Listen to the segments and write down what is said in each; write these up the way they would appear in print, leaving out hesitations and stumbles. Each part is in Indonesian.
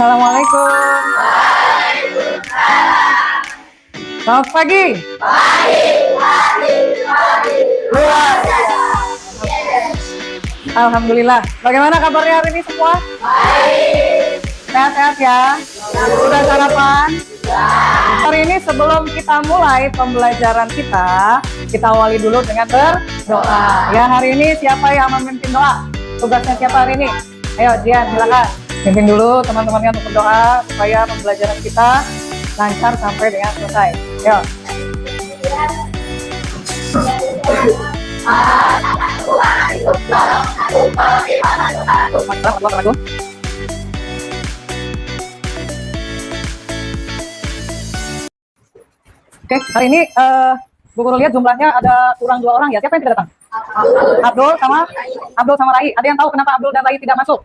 Assalamualaikum. Selamat pagi. Luar biasa. Alhamdulillah. Bagaimana kabarnya hari ini semua? Sehat-sehat ya? Sudah sarapan? Hari ini sebelum kita mulai pembelajaran kita awali dulu dengan berdoa. Ya, hari ini siapa yang memimpin doa? Tugasnya siapa hari ini? Ayo, Jian, silakan. Pimpin dulu teman-temannya untuk berdoa supaya pembelajaran kita lancar sampai dengan selesai. Yuk. Oke, hari ini Bu Guru lihat jumlahnya ada kurang 2 orang ya. Siapa yang tidak datang? Abdul sama Rai. Ada yang tahu kenapa Abdul dan Rai tidak masuk?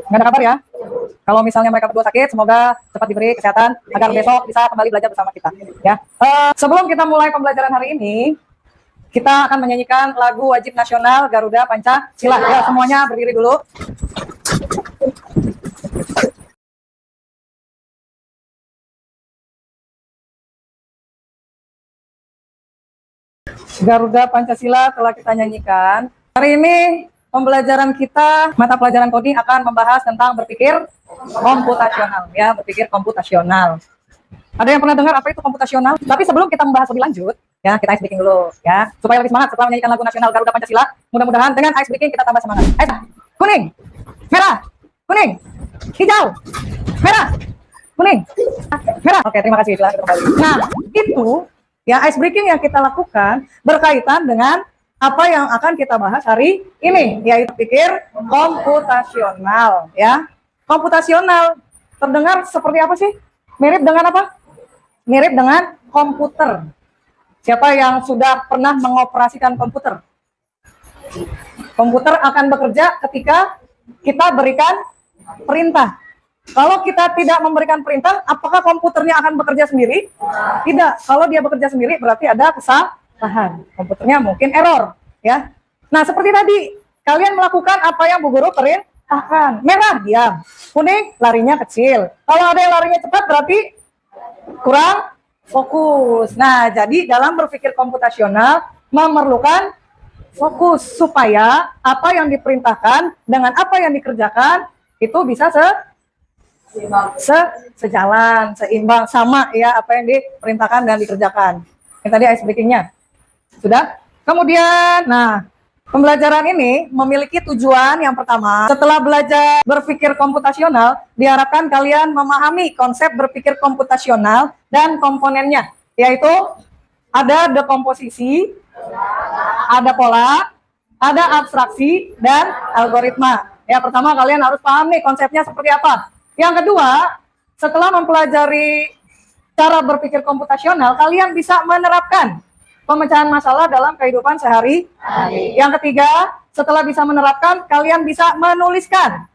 Nggak ada kabar ya? Kalau misalnya mereka berdua sakit, semoga cepat diberi kesehatan agar besok bisa kembali belajar bersama kita. Ya. Sebelum kita mulai pembelajaran hari ini, kita akan menyanyikan lagu wajib nasional Garuda Pancasila. Ya, semuanya berdiri dulu. Garuda Pancasila telah kita nyanyikan. Hari ini pembelajaran kita, mata pelajaran coding akan membahas tentang berpikir komputasional. Ya, berpikir komputasional. Ada yang pernah dengar apa itu komputasional? Tapi sebelum kita membahas lebih lanjut, ya kita ice breaking dulu, ya supaya lebih semangat setelah menyanyikan lagu nasional Garuda Pancasila. Mudah-mudahan dengan ice breaking kita tambah semangat. Ayo, kuning, merah, kuning, hijau, merah, kuning, merah. Oke, terima kasih. Silahkan kembali. Nah, itu ya ice breaking yang kita lakukan berkaitan dengan apa yang akan kita bahas hari ini, yaitu pikir komputasional. Ya, komputasional terdengar seperti apa sih? Mirip dengan apa? Mirip dengan komputer. Siapa yang sudah pernah mengoperasikan komputer? Komputer akan bekerja ketika kita berikan perintah. Kalau kita tidak memberikan perintah, apakah komputernya akan bekerja sendiri? Tidak. Kalau dia bekerja sendiri berarti ada kesalahan. Komputernya mungkin error, ya. Nah, seperti tadi, kalian melakukan apa yang Bu Guru perintahkan. Merah diam, kuning larinya kecil. Kalau ada yang larinya cepat berarti kurang fokus. Nah, jadi dalam berpikir komputasional memerlukan fokus supaya apa yang diperintahkan dengan apa yang dikerjakan itu bisa sejalan, seimbang, sama ya apa yang diperintahkan dan dikerjakan. Yang tadi ice breaking-nya sudah. Kemudian, nah, pembelajaran ini memiliki tujuan yang pertama. Setelah belajar berpikir komputasional, diharapkan kalian memahami konsep berpikir komputasional dan komponennya, yaitu ada dekomposisi, ada pola, ada abstraksi, dan algoritma. Ya, pertama kalian harus paham nih konsepnya seperti apa. Yang kedua, setelah mempelajari cara berpikir komputasional, kalian bisa menerapkan pemecahan masalah dalam kehidupan sehari-hari. Yang ketiga, setelah bisa menerapkan, kalian bisa menuliskan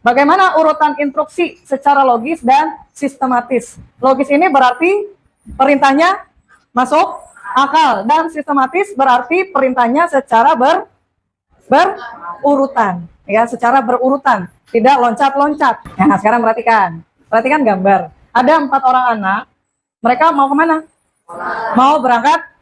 bagaimana urutan instruksi secara logis dan sistematis. Logis ini berarti perintahnya masuk akal, dan sistematis berarti perintahnya secara berurutan, ya, secara berurutan, tidak loncat-loncat. Nah, sekarang perhatikan gambar. Ada 4 orang anak, mereka mau kemana? Mau berangkat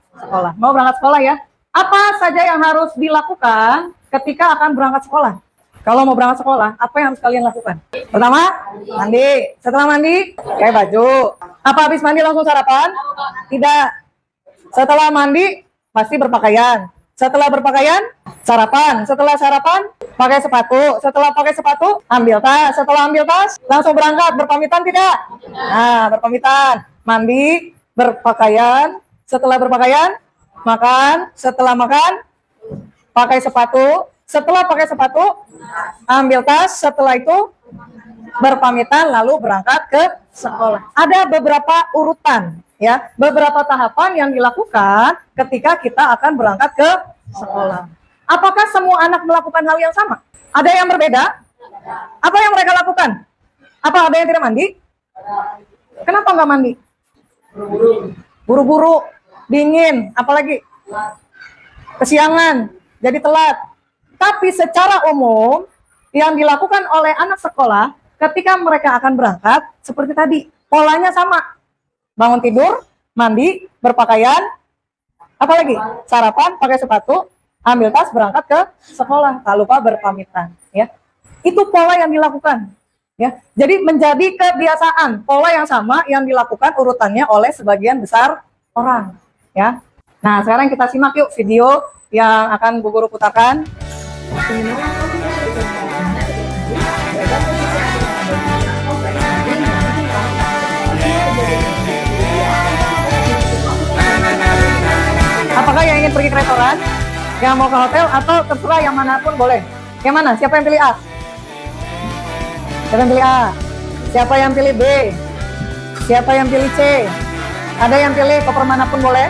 sekolah ya. Apa saja yang harus dilakukan ketika akan berangkat sekolah? Kalau mau berangkat sekolah, apa yang harus kalian lakukan? Pertama, mandi. Setelah mandi, pakai baju. Apa habis mandi langsung sarapan? Tidak. Setelah mandi, pasti berpakaian. Setelah berpakaian, sarapan. Setelah sarapan, pakai sepatu. Setelah pakai sepatu, ambil tas. Setelah ambil tas, langsung berangkat. Berpamitan tidak? Nah, berpamitan. Mandi, berpakaian. Setelah berpakaian, makan. Setelah makan, pakai sepatu. Setelah pakai sepatu, ambil tas. Setelah itu, berpamitan lalu berangkat ke sekolah. Ada beberapa urutan, ya, beberapa tahapan yang dilakukan ketika kita akan berangkat ke sekolah. Apakah semua anak melakukan hal yang sama? Ada yang berbeda? Apa yang mereka lakukan? Apa ada yang tidak mandi? Kenapa nggak mandi? Buru-buru, dingin, apalagi kesiangan, jadi telat. Tapi secara umum yang dilakukan oleh anak sekolah ketika mereka akan berangkat, seperti tadi, polanya sama. Bangun tidur, mandi, berpakaian, apalagi sarapan, pakai sepatu, ambil tas, berangkat ke sekolah, tak lupa berpamitan. Ya, itu pola yang dilakukan. Ya, jadi menjadi kebiasaan, pola yang sama yang dilakukan urutannya oleh sebagian besar orang. Ya, nah sekarang kita simak yuk video yang akan Bu Guru putarkan. Apakah yang ingin pergi ke restoran, yang mau ke hotel, atau terserah yang manapun boleh? Yang mana? Siapa yang pilih A? Siapa yang pilih A? Siapa yang pilih B? Siapa yang pilih C? Ada yang pilih koper manapun boleh?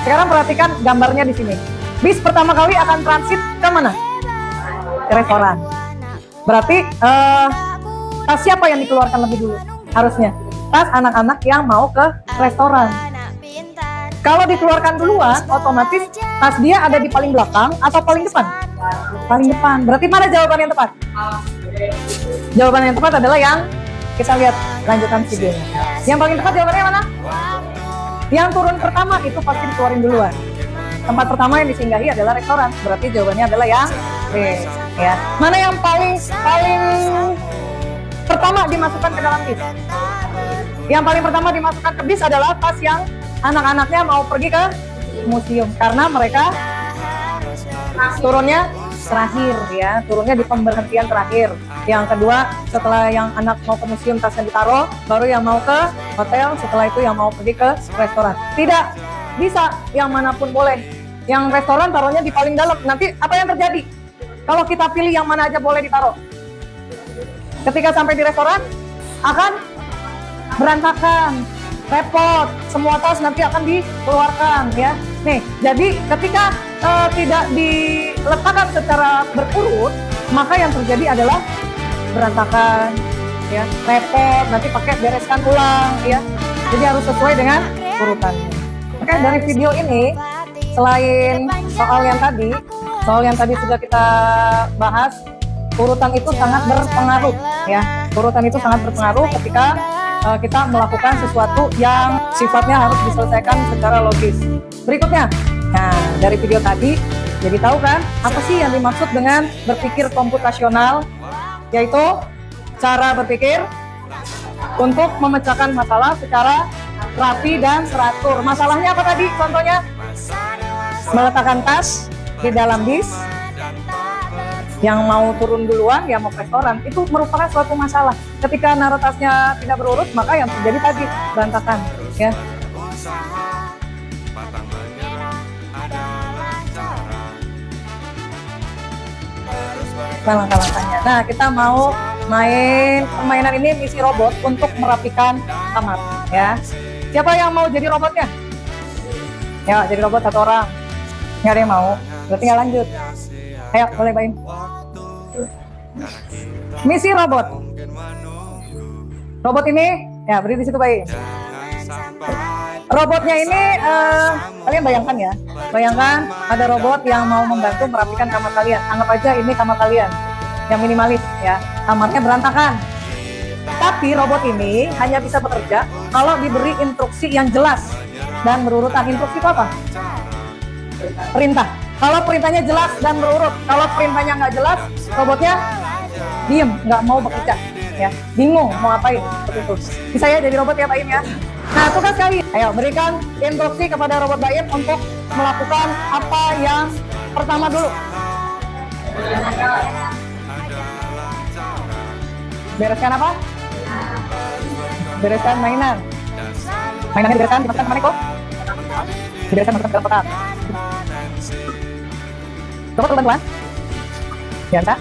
Sekarang perhatikan gambarnya di sini. Bis pertama kali akan transit ke mana? Ke restoran. Berarti tas siapa yang dikeluarkan lebih dulu? Harusnya tas anak-anak yang mau ke restoran. Kalau dikeluarkan duluan, otomatis tas dia ada di paling belakang atau paling depan? Paling depan. Berarti mana jawaban yang tepat? Jawaban yang tepat adalah yang kita lihat lanjutan videonya. Yang paling tepat jawabannya mana? Yang turun pertama itu pasti dikeluarin duluan. Tempat pertama yang disinggahi adalah restoran. Berarti jawabannya adalah yang B. Ya. Mana yang paling pertama dimasukkan ke dalam bis? Yang paling pertama dimasukkan ke bis adalah tas yang anak-anaknya mau pergi ke museum, karena mereka turunnya terakhir, ya, turunnya di pemberhentian terakhir. Yang kedua, setelah yang anak mau ke museum tasnya ditaruh, baru yang mau ke hotel, setelah itu yang mau pergi ke restoran. Tidak bisa yang manapun boleh. Yang restoran taruhnya di paling dalam. Nanti apa yang terjadi kalau kita pilih yang mana aja boleh ditaruh? Ketika sampai di restoran akan berantakan, repot, semua tas nanti akan dikeluarkan, ya. Nih, jadi ketika tidak diletakkan secara berurut, maka yang terjadi adalah berantakan, ya, repot, nanti pakai bereskan ulang, ya. Jadi harus sesuai dengan urutannya. Oke, dari video ini, selain soal yang tadi sudah kita bahas, urutan itu sangat berpengaruh, ya. Urutan itu sangat berpengaruh ketika kita melakukan sesuatu yang sifatnya harus diselesaikan secara logis. Berikutnya, nah dari video tadi, jadi tahu kan apa sih yang dimaksud dengan berpikir komputasional? Yaitu cara berpikir untuk memecahkan masalah secara rapi dan teratur. Masalahnya apa tadi? Contohnya, meletakkan tas di dalam bis, yang mau turun duluan, yang mau ke restoran, itu merupakan suatu masalah. Ketika naruh tasnya tidak berurut, maka yang terjadi tadi berantakan, ya. Langkah-langkahnya. Nah, kita mau main permainan ini, misi robot untuk merapikan kamar, ya. Siapa yang mau jadi robotnya? Ya, jadi robot satu orang. Nggak ada yang mau, berarti nggak lanjut. Ayo, boleh Baim. Misi robot. Robot ini, ya beri di situ Baim. Robotnya ini, kalian bayangkan ya. Bayangkan ada robot yang mau membantu merapikan kamar kalian. Anggap aja ini kamar kalian, yang minimalis ya. Kamarnya berantakan. Tapi robot ini hanya bisa bekerja kalau diberi instruksi yang jelas dan berurutan. Instruksi itu apa? Perintah. Kalau perintahnya jelas dan berurut, kalau perintahnya nggak jelas, robotnya diem, nggak mau bekerja, ya, bingung mau ngapain, seperti itu. Bisa ya jadi robot ya Baim ya. Nah, tugas kalian, ayo berikan instruksi kepada robot Baim untuk melakukan apa yang pertama dulu. Bereskan apa? Bereskan mainan. Mainannya dibereskan, dimasukkan kemana kok? Dibereskan, masukkan ke dalam kotak. Robot bantuan? Biasa.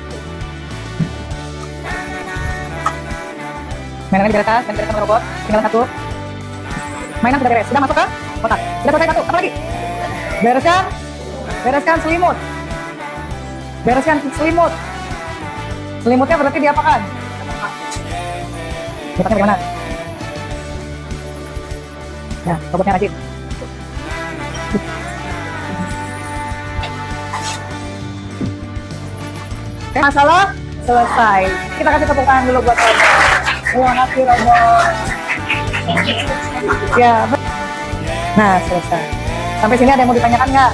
Mainannya dibereskan, dan dibereskan robot. Tinggal satu. Mainan sudah beres, sudah masuk ke kotak. Sudah selesai satu, apa lagi? Bereskan. Bereskan selimut. Bereskan selimut. Selimutnya berarti diapakan? Lipatnya bagaimana? Ya, robotnya rajin. Masalah selesai. Kita kasih tepuk tangan dulu buat Robo. Terima kasih Robo. Ya. Nah, selesai. Sampai sini ada yang mau ditanyakan nggak?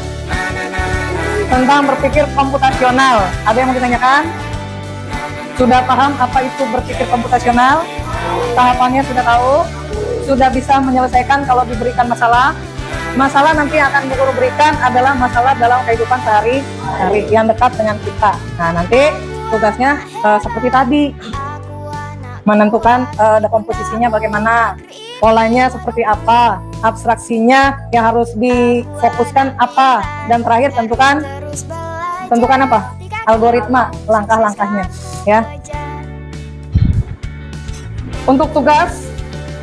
Tentang berpikir komputasional. Ada yang mau ditanyakan? Sudah paham apa itu berpikir komputasional? Tahapannya sudah tahu? Sudah bisa menyelesaikan kalau diberikan masalah? Masalah nanti akan Bu Guru berikan adalah masalah dalam kehidupan sehari-hari yang dekat dengan kita. Nah, nanti tugasnya seperti tadi. Menentukan komposisinya bagaimana, polanya seperti apa, abstraksinya yang harus difokuskan apa, dan terakhir tentukan apa? Algoritma, langkah-langkahnya, ya. Untuk tugas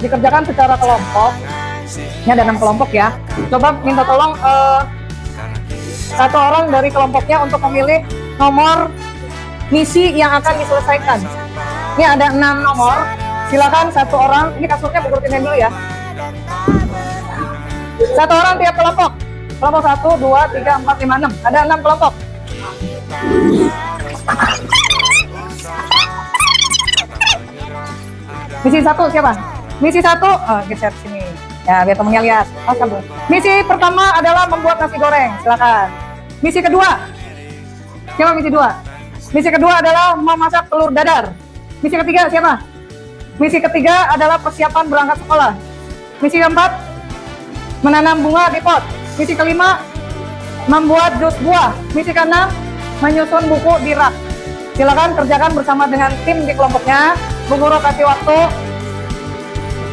dikerjakan secara kelompok. Ini ada 6 kelompok ya. Coba minta tolong satu orang dari kelompoknya untuk memilih nomor misi yang akan diselesaikan. Ini ada 6 nomor. Silakan satu orang. Ini kasusnya Bu Guru pindahin dulu ya. Satu orang tiap kelompok. Kelompok 1, 2, 3, 4, 5, 6. Ada 6 kelompok. Misi 1 siapa? Misi 1, geser sini. Ya, biar temennya lihat. Misi pertama adalah membuat nasi goreng. Silakan. Misi kedua. Siapa misi 2? Misi kedua adalah memasak telur dadar. Misi ketiga siapa? Misi ketiga adalah persiapan berangkat sekolah. Misi keempat, menanam bunga di pot. Misi kelima, membuat jus buah. Misi keenam, menyusun buku di rak. Silakan kerjakan bersama dengan tim di kelompoknya. Bu Guru kasih waktu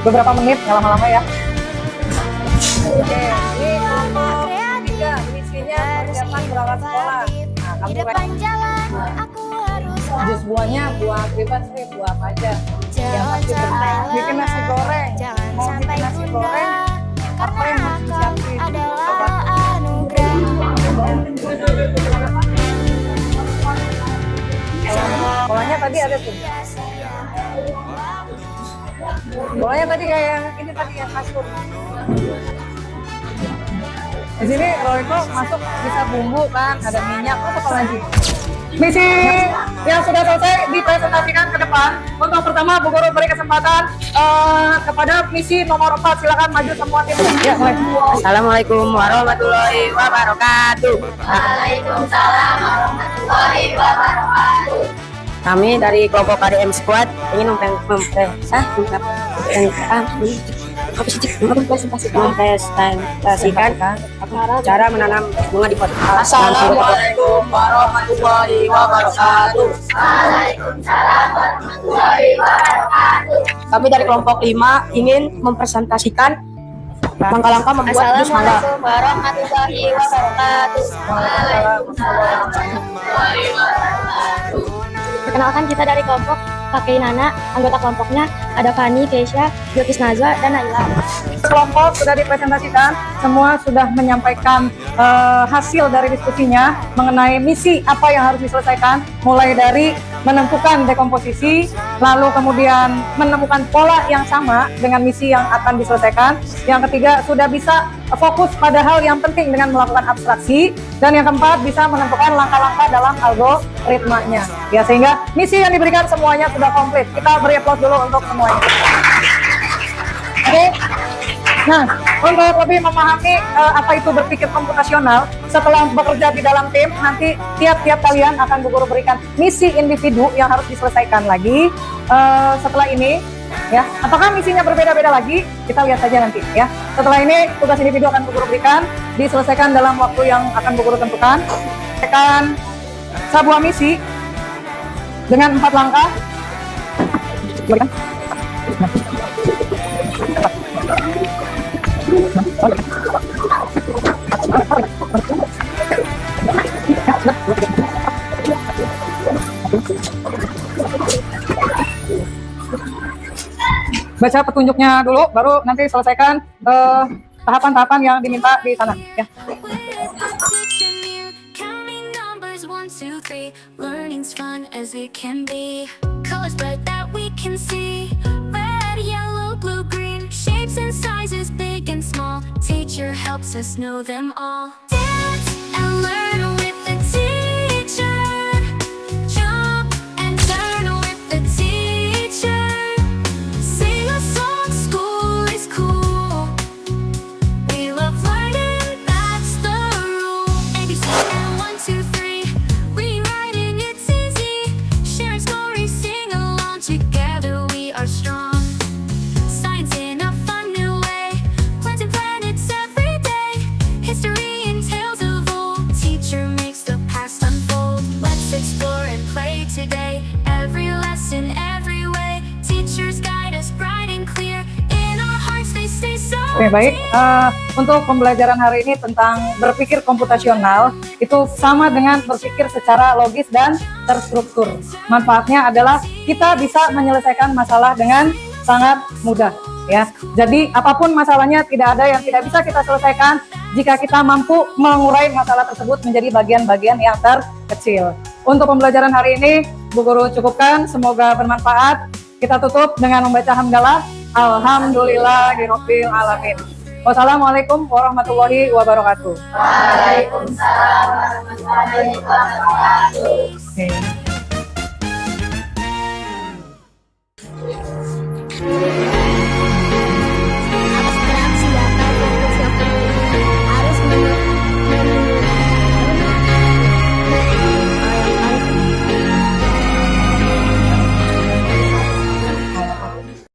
beberapa menit, nggak lama-lama ya. Oke, ini kelompok ketiga, misinya persiapan berangkat sekolah. Nah, kamu jus buahnya buah bebas sih, buah apa aja. Yang pasti bikin nasi goreng. Mau bikin nasi goreng, apa yang harus disiapin? Polanya tadi ada tuh. Polanya tadi kayak yang ini tadi yang kasur. Di sini Royco masuk bisa bumbu kan, ada minyak, apa lagi? Misi yang sudah selesai dipresentasikan ke depan. Untuk pertama Bu Guru beri kesempatan kepada misi nomor 4. Silakan maju semua tim. Ya, mulai. Assalamualaikum warahmatullahi wabarakatuh. Waalaikumsalam warahmatullahi wabarakatuh. Kami dari kelompok KDM Squad ingin mempresentasikan cara menanam bunga di pot. Assalamualaikum warahmatullahi wabarakatuh. Waalaikumsalam warahmatullahi wabarakatuh. Kami dari kelompok 5 ingin mempresentasikan langkah-langkah membuat jus mangga. Assalamualaikum warahmatullahi wabarakatuh. Waalaikumsalam warahmatullahi wabarakatuh. Perkenalkan, kita dari kelompok Pakai Nana. Anggota kelompoknya ada Fani, Keisha, Yukis Nazwa, dan Naila. Kelompok sudah dipresentasikan, semua sudah menyampaikan hasil dari diskusinya mengenai misi apa yang harus diselesaikan, mulai dari menentukan dekomposisi, lalu kemudian menemukan pola yang sama dengan misi yang akan diselesaikan. Yang ketiga, sudah bisa fokus pada hal yang penting dengan melakukan abstraksi, dan yang keempat bisa menentukan langkah-langkah dalam algoritmanya. Ya, sehingga misi yang diberikan semuanya sudah komplit. Kita beri aplaus dulu untuk semuanya. Oke. Nah, untuk lebih memahami apa itu berpikir komputasional, setelah bekerja di dalam tim, nanti tiap-tiap kalian akan Bu Guru berikan misi individu yang harus diselesaikan lagi. Setelah ini, ya, apakah misinya berbeda-beda lagi? Kita lihat saja nanti, ya. Setelah ini, tugas individu akan Bu Guru berikan, diselesaikan dalam waktu yang akan Bu Guru tentukan. Selesaikan sebuah misi dengan 4 langkah. Berikan. Baca petunjuknya dulu, baru nanti selesaikan tahapan-tahapan yang diminta di sana, ya. Learning's fun as it can be. Colors bright that we can see. Red, yellow, blue, green. Shapes and sizes big and small. Teacher helps us know them all. Dance and learn with the teacher. Jump and Oke, baik. Untuk pembelajaran hari ini tentang berpikir komputasional, itu sama dengan berpikir secara logis dan terstruktur. Manfaatnya adalah kita bisa menyelesaikan masalah dengan sangat mudah, ya. Jadi apapun masalahnya, tidak ada yang tidak bisa kita selesaikan jika kita mampu mengurai masalah tersebut menjadi bagian-bagian yang terkecil. Untuk pembelajaran hari ini, Bu Guru cukupkan. Semoga bermanfaat. Kita tutup dengan membaca hamdalah. Alhamdulillahirabbil alamin. Wassalamualaikum warahmatullahi wabarakatuh. Waalaikumsalam warahmatullahi wabarakatuh. Oke.